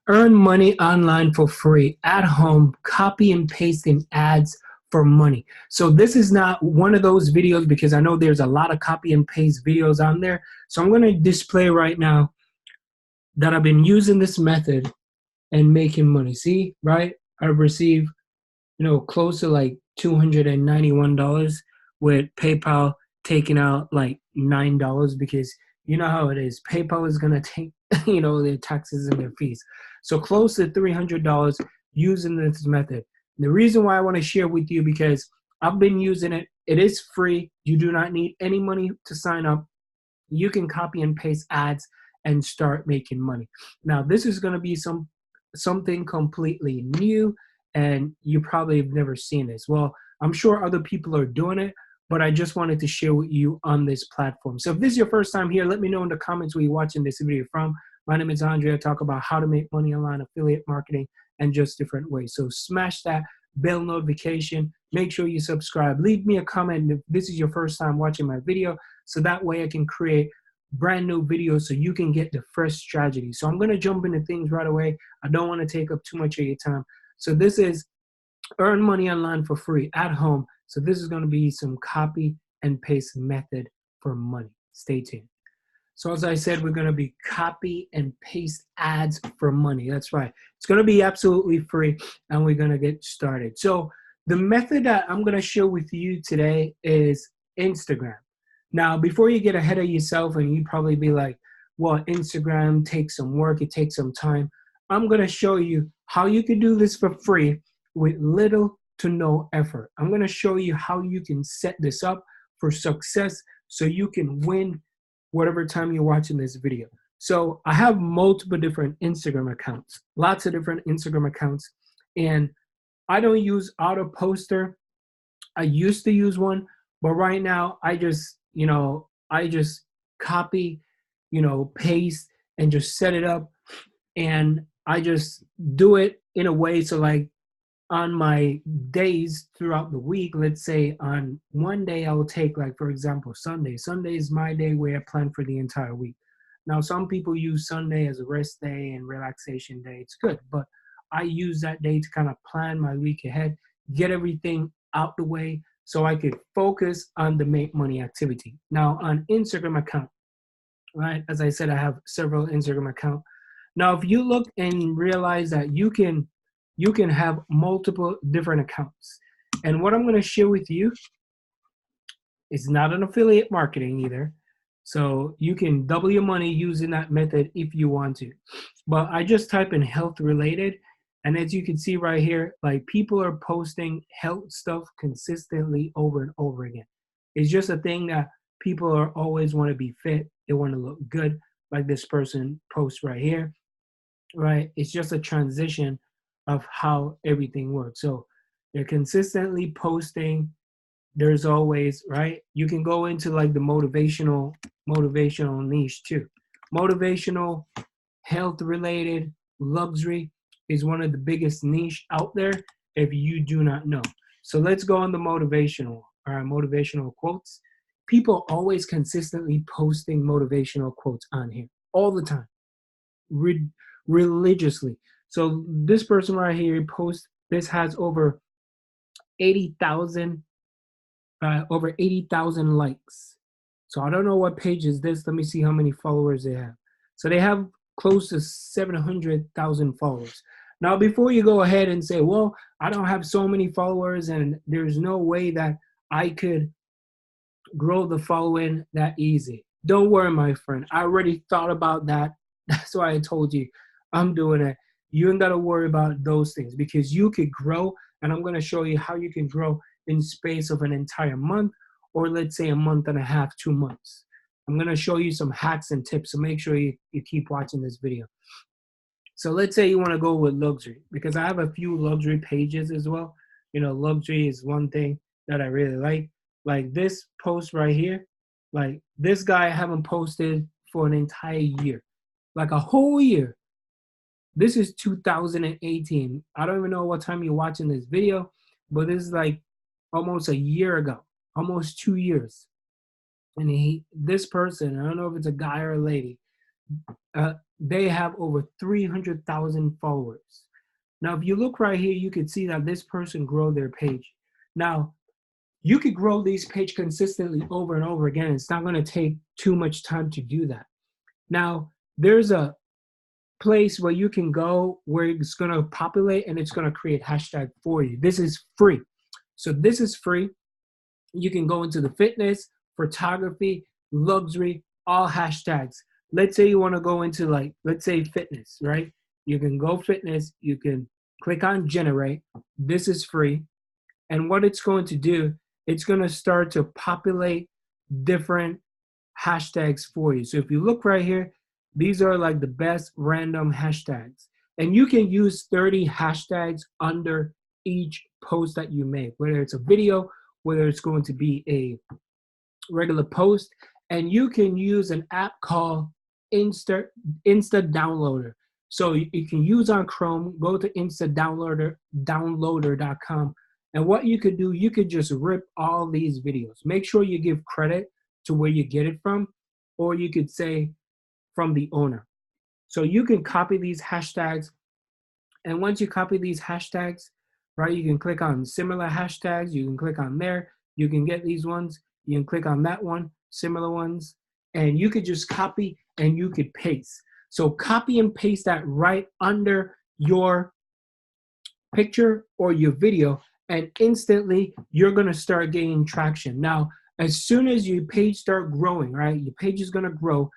Earn money online for free at home, copy and pasting ads for money. So this is not one of those videos because I know there's a lot of copy and paste videos on there. So I'm going to display right now that I've been using this method and making money. See, right? I've received, close to like $291 with PayPal taking out like $9 because you know how it is. PayPal is going to take, their taxes and their fees. So close to $300 using this method. The reason why I want to share with you because I've been using it. It is free. You do not need any money to sign up. You can copy and paste ads and start making money. Now, this is going to be something completely new, and you probably have never seen this. Well, I'm sure other people are doing it, but I just wanted to share with you on this platform. So if this is your first time here, let me know in the comments where you're watching this video from. My name is Andre. I talk about how to make money online, affiliate marketing, and just different ways. So smash that bell notification. Make sure you subscribe. Leave me a comment if this is your first time watching my video, so that way I can create brand new videos so you can get the fresh strategy. So I'm going to jump into things right away. I don't want to take up too much of your time. So this is earn money online for free at home. So this is going to be some copy and paste method for money. Stay tuned. So as I said, we're going to be copy and paste ads for money. That's right. It's going to be absolutely free, and we're going to get started. So the method that I'm going to share with you today is Instagram. Now, before you get ahead of yourself and you probably be like, well, Instagram takes some work, it takes some time. I'm going to show you how you can do this for free with little to no effort. I'm going to show you how you can set this up for success so you can win whatever time you're watching this video. So I have multiple different Instagram accounts, lots of different Instagram accounts, and I don't use Auto Poster. I used to use one, but right now I just copy, paste and just set it up, and I just do it in a way so like on my days throughout the week, let's say on one day I will take, like, for example, Sunday. Sunday is my day where I plan for the entire week. Now, some people use Sunday as a rest day and relaxation day. It's good, but I use that day to kind of plan my week ahead, get everything out the way so I could focus on the make money activity. Now, on Instagram account, right, as I said, I have several Instagram accounts. Now, if you look and realize that you can have multiple different accounts. And what I'm going to share with you is not an affiliate marketing either. So you can double your money using that method if you want to. But I just type in health related. And as you can see right here, like, people are posting health stuff consistently over and over again. It's just a thing that people are always want to be fit. They want to look good, like this person posts right here, right? It's just a transition of how everything works. So they're consistently posting. There's always, right? You can go into like the motivational niche too. Motivational, health related, luxury is one of the biggest niche out there if you do not know. So let's go on the motivational, motivational quotes. People always consistently posting motivational quotes on here all the time, religiously. So this person right here posts, this has over 80,000 likes. So I don't know what page is this. Let me see how many followers they have. So they have close to 700,000 followers. Now, before you go ahead and say, well, I don't have so many followers and there's no way that I could grow the following that easy. Don't worry, my friend. I already thought about that. That's why I told you I'm doing it. You ain't got to worry about those things because you could grow, and I'm going to show you how you can grow in space of an entire month, or let's say a month and a half, 2 months. I'm going to show you some hacks and tips, so make sure you keep watching this video. So let's say you want to go with luxury, because I have a few luxury pages as well. Luxury is one thing that I really like. Like this post right here, like this guy I haven't posted for an entire year, like a whole year. This is 2018. I don't even know what time you're watching this video, but this is like almost a year ago, almost 2 years. And this person, I don't know if it's a guy or a lady, they have over 300,000 followers. Now, if you look right here, you can see that this person grow their page. Now, you could grow these page consistently over and over again. It's not going to take too much time to do that. Now, there's a place where you can go where it's going to populate and it's going to create hashtag for you. This is free. So this is free. You can go into the fitness, photography, luxury, all hashtags. Let's say you want to go into like, let's say fitness, right? You can go fitness, you can click on generate. This is free. And what it's going to do, it's going to start to populate different hashtags for you. So if you look right here, these are like the best random hashtags. And you can use 30 hashtags under each post that you make, whether it's a video, whether it's going to be a regular post. And you can use an app called Insta Downloader. So you can use on Chrome, go to downloader.com. And what you could do, you could just rip all these videos. Make sure you give credit to where you get it from, or you could say from the owner. So you can copy these hashtags. And once you copy these hashtags, right, you can click on similar hashtags. You can click on there. You can get these ones. You can click on that one, similar ones. And you could just copy and you could paste. So copy and paste that right under your picture or your video, and instantly you're going to start gaining traction. Now, as soon as your page start growing, right, your page is going to grow,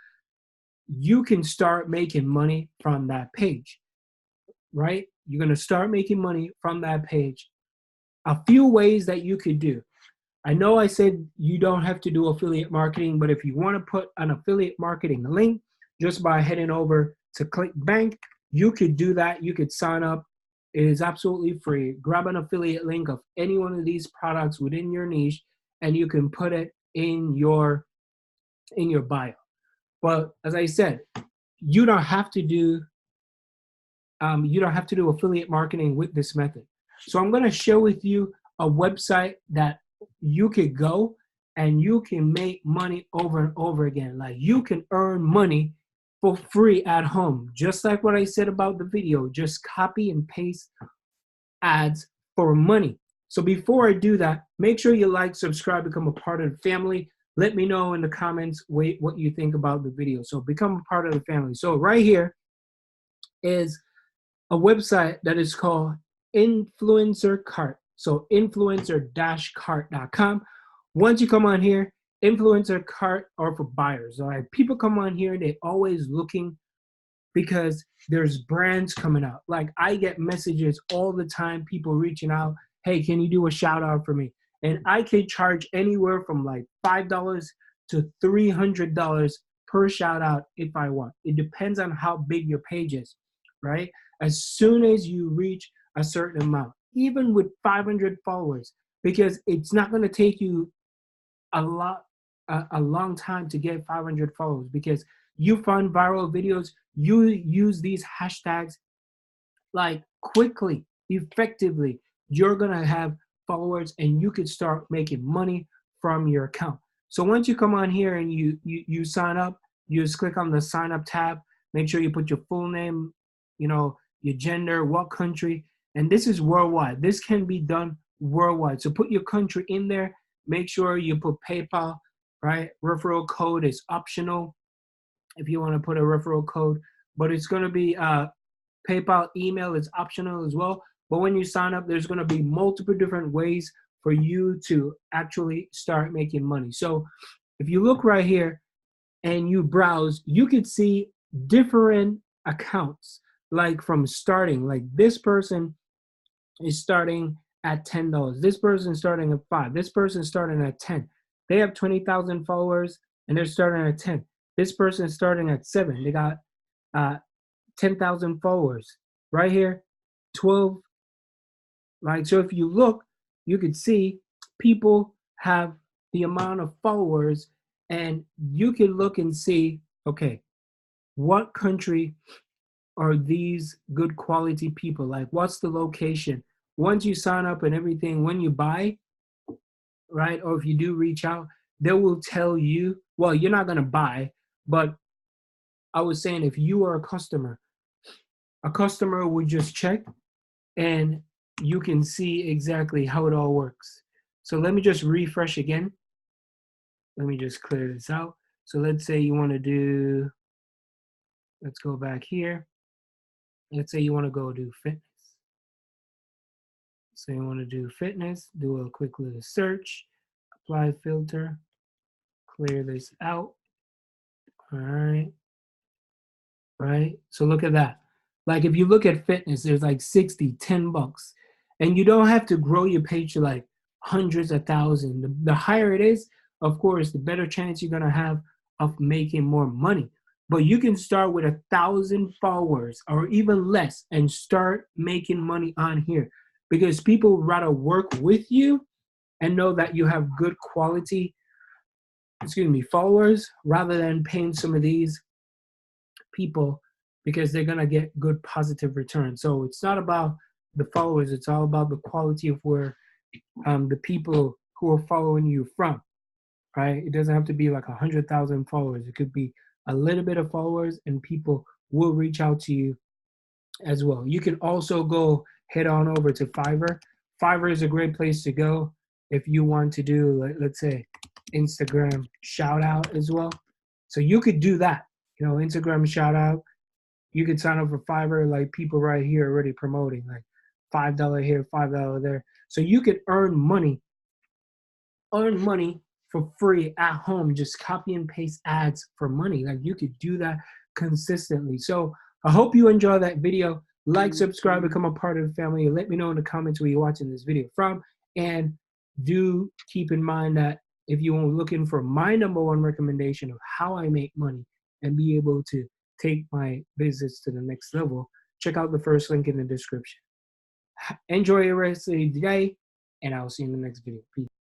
you can start making money from that page, right? You're going to start making money from that page. A few ways that you could do. I know I said you don't have to do affiliate marketing, but if you want to put an affiliate marketing link just by heading over to ClickBank, you could do that. You could sign up. It is absolutely free. Grab an affiliate link of any one of these products within your niche, and you can put it in your bio. But as I said, you don't have to do affiliate marketing with this method. So I'm going to share with you a website that you could go and you can make money over and over again. Like, you can earn money for free at home, just like what I said about the video. Just copy and paste ads for money. So before I do that, make sure you like, subscribe, become a part of the family. Let me know in the comments what you think about the video. So become a part of the family. So right here is a website that is called Influencer Cart. So influencer-cart.com. Once you come on here, Influencer Cart are for buyers. All right, people come on here, they're always looking because there's brands coming out. Like, I get messages all the time, people reaching out, hey, can you do a shout out for me? And I can charge anywhere from like $5 to $300 per shout out if I want. It depends on how big your page is, right? As soon as you reach a certain amount, even with 500 followers, because it's not going to take you a long time to get 500 followers, because you find viral videos, you use these hashtags like quickly, effectively, you're going to have followers and you could start making money from your account. So once you come on here and you sign up, you just click on the sign up tab. Make sure you put your full name, your gender, what country, and this is worldwide. This can be done worldwide. So put your country in there. Make sure you put PayPal, right? Referral code is optional if you want to put a referral code, but it's going to be PayPal email is optional as well. But when you sign up, there's going to be multiple different ways for you to actually start making money. So if you look right here and you browse, you could see different accounts, like from starting, like this person is starting at $10. This person is starting at $5. This person is starting at 10. They have 20,000 followers and they're starting at 10. This person is starting at 7. They got 10,000 followers. Right here, 12. Like, so if you look, you could see people have the amount of followers, and you can look and see, okay, what country are these good quality people? Like, what's the location? Once you sign up and everything, when you buy, right, or if you do reach out, they will tell you, well, you're not going to buy, but I was saying if you are a customer would just check and you can see exactly how it all works. So let me just refresh again. Let me just clear this out. So let's say you want to do, let's go back here. Let's say you want to go do fitness. So you want to do fitness, do a quick little search, apply filter, clear this out. All right. Right? So look at that. Like if you look at fitness, there's like 60, $10. And you don't have to grow your page to like hundreds of thousands. The higher it is, of course, the better chance you're gonna have of making more money. But you can start with 1,000 followers or even less and start making money on here because people rather work with you and know that you have good quality, followers rather than paying some of these people because they're going to get good positive returns. So it's not about the followers, it's all about the quality of where the people who are following you from, right? It doesn't have to be like 100,000 followers. It could be a little bit of followers and people will reach out to you as well. You can also go head on over to Fiverr. Fiverr is a great place to go if you want to do, like, let's say, Instagram shout out as well. So you could do that, Instagram shout out. You could sign up for Fiverr, like people right here already promoting, like $5 here, $5 there. So you could earn money for free at home. Just copy and paste ads for money. Like you could do that consistently. So I hope you enjoy that video. Like, subscribe, become a part of the family. Let me know in the comments where you're watching this video from. And do keep in mind that if you're looking for my #1 recommendation of how I make money and be able to take my business to the next level, check out the first link in the description. Enjoy the rest of the day, and I'll see you in the next video. Peace.